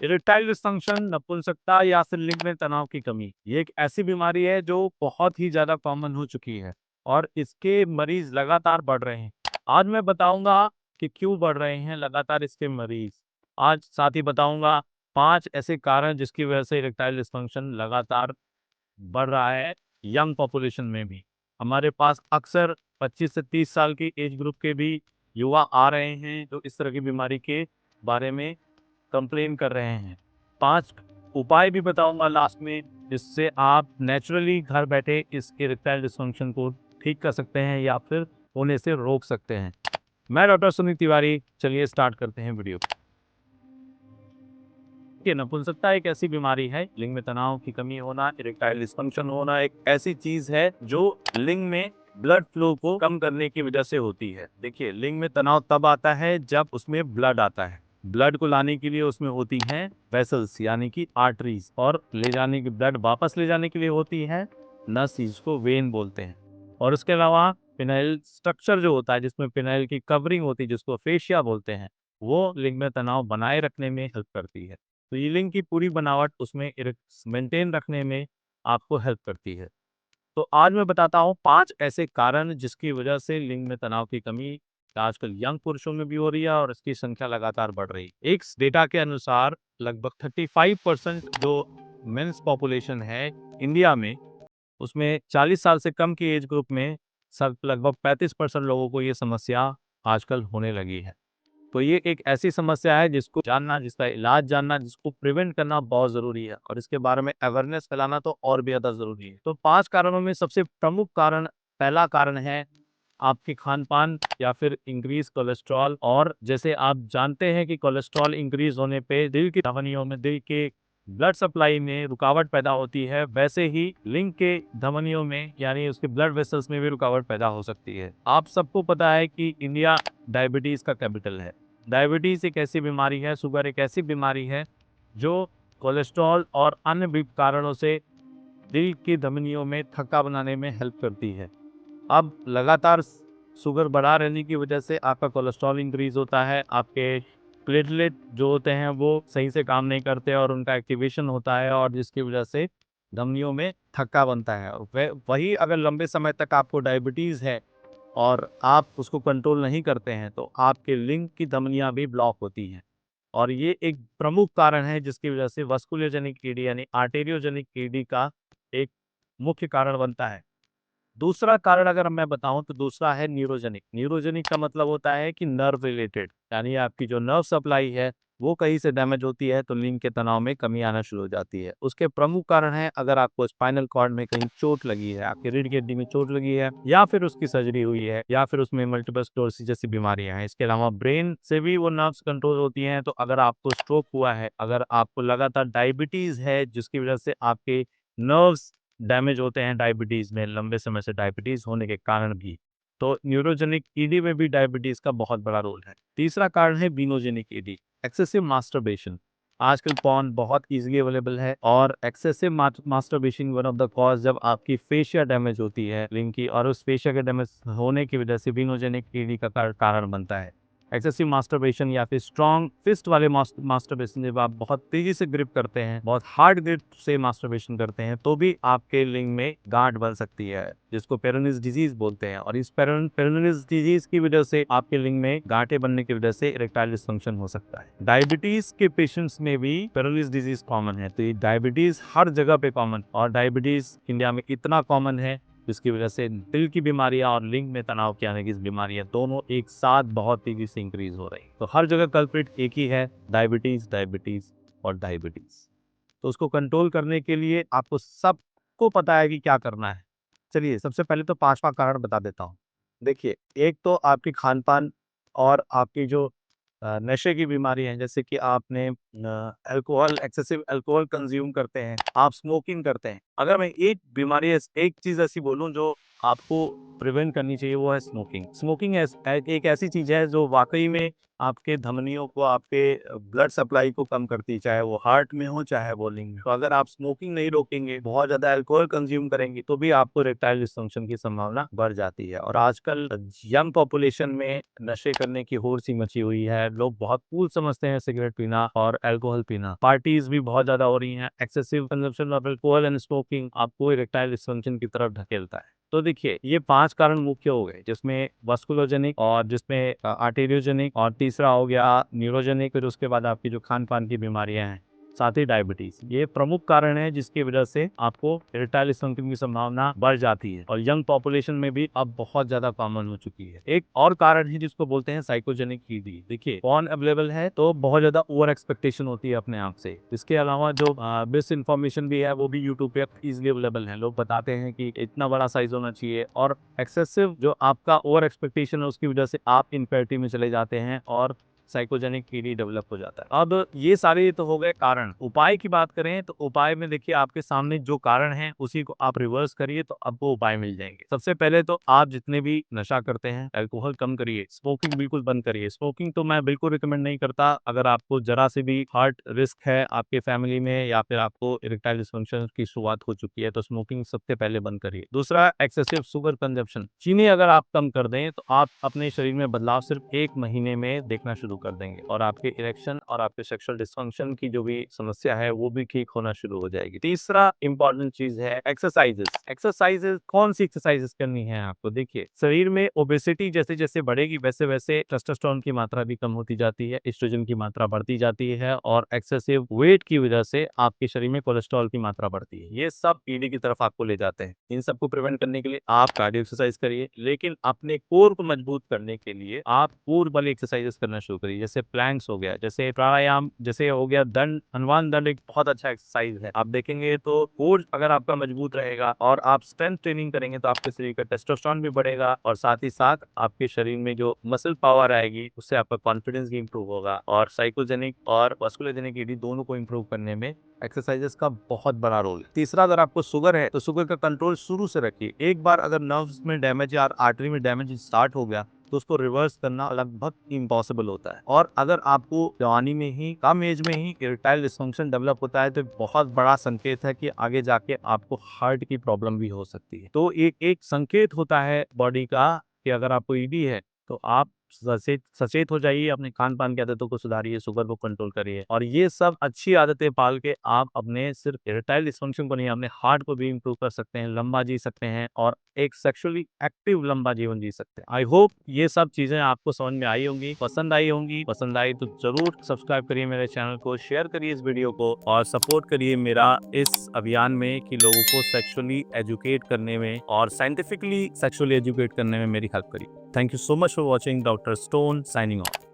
Erectile dysfunction, नपुंसकता या फिर लिंग में तनाव की कमी, ये एक ऐसी बीमारी है जो बहुत ही ज्यादा कॉमन हो चुकी है और इसके मरीज लगातार बढ़ रहे हैं। आज मैं बताऊंगा कि क्यों बढ़ रहे हैं लगातार इसके मरीज। आज साथ ही बताऊंगा 5 ऐसे कारण जिसकी वजह से इरेक्टाइल डिस्फंक्शन लगातार बढ़ रहा है यंग पॉपुलेशन में भी। हमारे पास अक्सर 25 से 30 साल की एज ग्रुप के भी युवा आ रहे हैं जो इस तरह की बीमारी के बारे में कंप्लेन कर रहे हैं। 5 उपाय भी बताऊंगा लास्ट में, जिससे आप नेचुरली घर बैठे इस इरेक्टाइल डिस्फंक्शन को ठीक कर सकते हैं या फिर होने से रोक सकते हैं। मैं डॉक्टर सुनील तिवारी, चलिए स्टार्ट करते हैं वीडियो। देखिए, नपुंसकता एक ऐसी बीमारी है, लिंग में तनाव की कमी होना, इरेक्टाइल डिस्फंक्शन होना एक ऐसी चीज है जो लिंग में ब्लड फ्लो को कम करने की वजह से होती है। देखिए, लिंग में तनाव तब आता है जब उसमें ब्लड आता है। ब्लड को लाने के लिए उसमें होती हैं वेसल्स यानी कि आर्टरीज, और ले जाने की ब्लड वापस ले जाने के लिए होती है नस, जिसको वेन बोलते हैं। और उसके अलावा पिनाइल स्ट्रक्चर जो होता है, जिसमें पिनाइल की कवरिंग होती है, जिसको फेशिया बोलते हैं, वो लिंग में तनाव बनाए रखने में हेल्प करती है। तो ये लिंग की पूरी बनावट उसमें मेंटेन रखने में आपको हेल्प करती है। तो आज मैं बताता हूँ 5 ऐसे कारण जिसकी वजह से लिंग में तनाव की कमी आजकल यंग पुरुषों में भी हो रही है और इसकी संख्या लगातार बढ़ रही है। एक डेटा के अनुसार लगभग 35% जो मेंस पॉपुलेशन है इंडिया में, उसमें 40 साल से कम की एज ग्रुप में सब लगभग 35% लोगों को ये समस्या आजकल होने लगी है। तो ये एक ऐसी समस्या है जिसको जानना, जिसका इलाज जानना, जिसको प्रिवेंट करना बहुत ज़रूरी है और इसके बारे में अवेयरनेस फैलाना तो और भी ज़्यादा ज़रूरी है। तो 5 कारणों में सबसे प्रमुख कारण, पहला कारण है आपके खान-पान या फिर इंक्रीज़ कोलेस्ट्रॉल। और जैसे आप जानते हैं कि कोलेस्ट्रॉल इंक्रीज़ होने पे दिल की धमनियों में, दिल के ब्लड सप्लाई में रुकावट पैदा होती है, वैसे ही लिंग के धमनियों में यानी उसके ब्लड वेसल्स में भी रुकावट पैदा हो सकती है। आप सबको पता है कि इंडिया डायबिटीज़ का कैपिटल है। डायबिटीज़ एक ऐसी बीमारी है, शुगर एक ऐसी बीमारी है जो कोलेस्ट्रॉल और अन्य भी कारणों से दिल की धमनियों में थक्का बनाने में हेल्प करती है। अब लगातार शुगर बढ़ा रहने की वजह से आपका कोलेस्ट्रॉल इंक्रीज़ होता है, आपके प्लेटलेट जो होते हैं वो सही से काम नहीं करते और उनका एक्टिवेशन होता है और जिसकी वजह से धमनियों में थक्का बनता है। वही अगर लंबे समय तक आपको डायबिटीज़ है और आप उसको कंट्रोल नहीं करते हैं तो आपके लिंग की धमनियाँ भी ब्लॉक होती हैं। और ये एक प्रमुख कारण है जिसकी वजह से वास्कुलरजेनिक ईडी यानी आर्टेरियोजेनिक ईडी का एक मुख्य कारण बनता है। दूसरा कारण अगर मैं बताऊं तो दूसरा है न्यूरोजेनिक। न्यूरोजेनिक का मतलब होता है कि नर्व रिलेटेड, यानी आपकी जो नर्व सप्लाई है वो कहीं से डैमेज होती है तो लिंग के तनाव में कमी आना शुरू हो जाती है। उसके प्रमुख कारण है अगर आपको स्पाइनल कॉर्ड में कहीं चोट लगी है, आपकी रीढ़ की हड्डी में चोट लगी है, या फिर उसकी सर्जरी हुई है, या फिर उसमें मल्टीपल स्क्लेरोसिस जैसी बीमारियां हैं। इसके अलावा ब्रेन से भी वो नर्व्स कंट्रोल होती हैं। तो अगर आपको स्ट्रोक हुआ है, अगर आपको लगातार डायबिटीज है जिसकी वजह से आपके नर्व्स डैमेज होते हैं डायबिटीज़ में, लंबे समय से डायबिटीज़ होने के कारण भी, तो न्यूरोजेनिक ईडी में भी डायबिटीज़ का बहुत बड़ा रोल है। तीसरा कारण है वीनोजेनिक ईडी, एक्सेसिव मास्टरबेशन। आजकल पॉर्न बहुत ईज़िली अवेलेबल है और excessive masturbation one of the cause जब आपकी फेशिया डैमेज होती है लिंग की, और उस फेशिया के डैमेज होने की वजह से वीनोजेनिक ईडी का कारण बनता है। एक्सेसिव मास्टरबेशन या फिर स्ट्रॉन्ग फिस्ट वाले मास्टरबेशन, जब आप बहुत तेजी से ग्रिप करते हैं, बहुत हार्ड ग्रिप से मास्टरबेशन करते हैं, तो भी आपके लिंग में गांठ बन सकती है, जिसको पेरोनिस डिजीज बोलते हैं। और इस पेरोनिस डिजीज की वजह से आपके लिंग में गांठें बनने की वजह से इरेक्टाइल डिस्फंक्शन हो सकता है। डायबिटीज के पेशेंट्स में भी पेरोनिस डिजीज कॉमन है। तो ये डायबिटीज हर जगह पे कॉमन, और डायबिटीज इंडिया में इतना कॉमन है जिसकी वजह से दिल की बीमारियां और लिंग में तनाव के आने की बीमारियां दोनों एक साथ बहुत तेजी से इंक्रीज हो रही। तो हर जगह कल्प्रिट एक ही है, डायबिटीज, डायबिटीज और डायबिटीज। तो उसको कंट्रोल करने के लिए आपको सबको पता है कि क्या करना है। चलिए सबसे पहले तो 5वां कारण बता देता हूँ। देखिए, एक तो आपकी खान पान और आपकी जो नशे की बीमारी है, जैसे कि आपने अल्कोहल, एक्सेसिव अल्कोहल कंज्यूम करते हैं, आप स्मोकिंग करते हैं। अगर मैं एक बीमारी, एक चीज ऐसी बोलूं जो आपको प्रिवेंट करनी चाहिए वो है स्मोकिंग। स्मोकिंग एक ऐसी चीज है जो वाकई में आपके धमनियों को, आपके ब्लड सप्लाई को कम करती है, चाहे वो हार्ट में हो चाहे वो लिंग में। तो अगर आप स्मोकिंग नहीं रोकेंगे, बहुत ज्यादा अल्कोहल कंज्यूम करेंगे, तो भी आपको इरेक्टाइल डिस्फंक्शन की संभावना बढ़ जाती है। और आजकल यंग पॉपुलेशन में नशे करने की होड़ सी मची हुई है। लोग बहुत कूल समझते हैं सिगरेट पीना और अल्कोहल पीना। पार्टीज भी बहुत ज्यादा हो रही हैं। Excessive consumption of alcohol and smoking आपको इरेक्टाइल डिस्फंक्शन की तरफ ढकेलता है। तो देखिए, ये 5 कारण मुख्य हो गए, जिसमें वास्कुलोजेनिक और जिसमें आर्टेरियोजेनिक, और तीसरा हो गया न्यूरोजेनिक। फिर उसके बाद आपकी जो खान पान की बीमारियां हैं, साथ ही डायबिटीज, ये प्रमुख कारण है जिसकी वजह से आपको इरेक्टाइल डिस्फंक्शन की संभावना बढ़ जाती है। और यंग पॉपुलेशन में भी अब बहुत ज्यादा कॉमन हो चुकी है। एक और कारण है जिसको बोलते हैं साइकोजेनिक ईडी। देखिए, फोन अवेलेबल है तो बहुत ज्यादा ओवर एक्सपेक्टेशन होती है अपने आप से। इसके अलावा जो मिस इन्फॉर्मेशन भी है वो भी यूट्यूब पे इजिली अवेलेबल है। लोग बताते हैं कि इतना बड़ा साइज होना चाहिए, और एक्सेसिव जो आपका ओवर एक्सपेक्टेशन है उसकी वजह से आप इनफेरिटी में चले जाते हैं और साइकोजेनिक ईडी डेवलप हो जाता है। अब ये सारे तो हो गए कारण। उपाय की बात करें तो उपाय में देखिए, आपके सामने जो कारण है उसी को आप रिवर्स करिए तो आपको उपाय मिल जाएंगे। सबसे पहले तो आप जितने भी नशा करते हैं, अल्कोहल कम करिए, स्मोकिंग बिल्कुल बंद करिए। स्मोकिंग तो मैं बिल्कुल रिकमेंड नहीं करता। अगर आपको जरा से भी हार्ट रिस्क है आपके फैमिली में, या फिर आपको इरेक्टाइल डिस्फंक्शन की शुरुआत हो चुकी है, तो स्मोकिंग सबसे पहले बंद करिए। दूसरा, एक्सेसिव शुगर कंजप्शन। चीनी अगर आप कम कर दें तो आप अपने शरीर में बदलाव सिर्फ 1 महीने में देखना शुरू कर देंगे, और आपके इरेक्शन और आपके सेक्सुअल डिस्फंक्शन की जो भी समस्या है वो भी ठीक होना शुरू हो जाएगी। तीसरा इंपॉर्टेंट चीज है एक्सरसाइजेस। एक्सरसाइजेस, कौन सी एक्सरसाइजेस करनी है आपको? देखिए, शरीर में ओबेसिटी जैसे जैसे बढ़ेगी वैसे वैसे टेस्टोस्टेरोन की मात्रा भी कम होती जाती है, एस्ट्रोजन की मात्रा बढ़ती जाती है, और एक्सेसिव वेट की वजह से आपके शरीर में कोलेस्ट्रॉल की मात्रा बढ़ती है। ये सब ईडी की तरफ आपको ले जाते हैं। इन सबको प्रिवेंट करने के लिए आप कार्डियो एक्सरसाइज करिए, लेकिन अपने कोर को मजबूत करने के लिए आप कोर वाली एक्सरसाइजेस करना शुरू करिए, जैसे प्लैंक्स हो गया, जैसे प्राणायाम, जैसे हो गया दंड। अनुमान दंड एक बहुत अच्छा एक्सरसाइज है। आप देखेंगे तो कोर अगर आपका मजबूत रहेगा और आप स्ट्रेंथ ट्रेनिंग करेंगे तो आपके शरीर का टेस्टोस्टेरोन भी बढ़ेगा, और साथ ही साथ आपके शरीर में जो मसल पावर आएगी उससे आपका कॉन्फिडेंस भी इंप्रूव होगा। और साइकोजेनिक और वास्कुलोजेनिक ईडी दोनों को इंप्रूव करने में एक्सरसाइजेस का बहुत बड़ा रोल है। तीसरा, अगर आपको शुगर है तो शुगर का कंट्रोल शुरू से रखिए। एक बार अगर नर्व्स में डैमेज या आर्टरी में डैमेज स्टार्ट हो गया तो उसको रिवर्स करना लगभग इम्पॉसिबल होता है। और अगर आपको जवानी में ही, कम एज में ही इरेक्टाइल डिस्फंक्शन डेवलप होता है तो बहुत बड़ा संकेत है कि आगे जाके आपको हार्ट की प्रॉब्लम भी हो सकती है। तो एक एक संकेत होता है बॉडी का कि अगर आपको ईडी है तो आप सचेत सचेत हो जाइए, अपने खान पान की आदतों को सुधारिए, शुगर को कंट्रोल करिए, और ये सब अच्छी आदतें पाल के आप अपने सिर्फ इरेक्टाइल डिस्फंक्शन को नहीं, अपने हार्ट को भी इंप्रूव कर सकते हैं, लंबा जी सकते हैं, और एक सेक्सुअली एक्टिव लंबा जीवन जी सकते हैं। आई होप ये सब चीजें आपको समझ में आई होंगी, पसंद आई होंगी। पसंद आई तो जरूर सब्सक्राइब करिए मेरे चैनल को, शेयर करिए इस वीडियो को, और सपोर्ट करिए मेरा इस अभियान में कि लोगों को सेक्सुअली एजुकेट करने में और साइंटिफिकली सेक्सुअली एजुकेट करने में मेरी हेल्प करिए। Thank you so much for watching. Dr. Stone signing off.